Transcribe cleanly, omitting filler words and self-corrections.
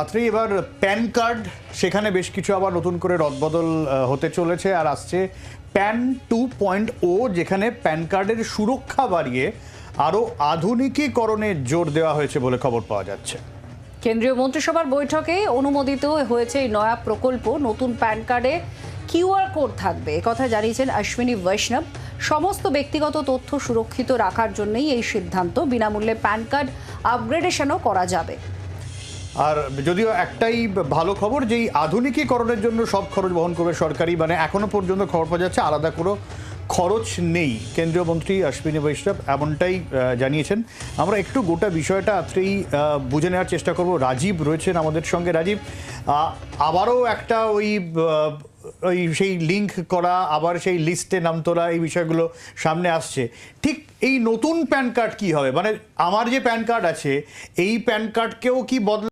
আত্রি এবার pan card সেখানে বেশ কিছু আবার নতুন করে রদবদল হতে চলেছে আর আসছে প্যান 2.0 যেখানে প্যান কার্ডের সুরক্ষা বাড়িয়ে আরও আধুনিকীকরণে জোর দেওয়া হয়েছে বলে খবর পাওয়া যাচ্ছে। কেন্দ্রীয় মন্ত্রিসভার বৈঠকে অনুমোদিত হয়েছে এই নয়া প্রকল্প। নতুন প্যান কার্ডে কিউআর কোড থাকবে, একথা জানিয়েছেন অশ্বিনী বৈষ্ণব। সমস্ত ব্যক্তিগত তথ্য সুরক্ষিত রাখার জন্যই এই সিদ্ধান্ত। বিনামূল্যে প্যান কার্ড আপগ্রেডেশনও করা যাবে। আর যদিও একটাই ভালো খবর যে এই আধুনিকীকরণের জন্য সব খরচ বহন করবে সরকারি, মানে এখনো পর্যন্ত খবর পাওয়া যাচ্ছে আলাদা কোনো খরচ নেই। কেন্দ্রীয় মন্ত্রী অশ্বিনী বৈষ্ণব এমনটাই জানিয়েছেন। আমরা একটু গোটা বিষয়টা আত্রেই বুঝে নেওয়ার চেষ্টা করব। রাজীব রয়েছেন আমাদের সঙ্গে। রাজীব, আবারও একটা ওই সেই লিঙ্ক করা, আবার সেই লিস্টে নাম তোলা, এই বিষয়গুলো সামনে আসছে। ঠিক এই নতুন প্যান কার্ড কি হবে? মানে আমার যে প্যান কার্ড আছে এই প্যান কার্ডকেও কি বদলা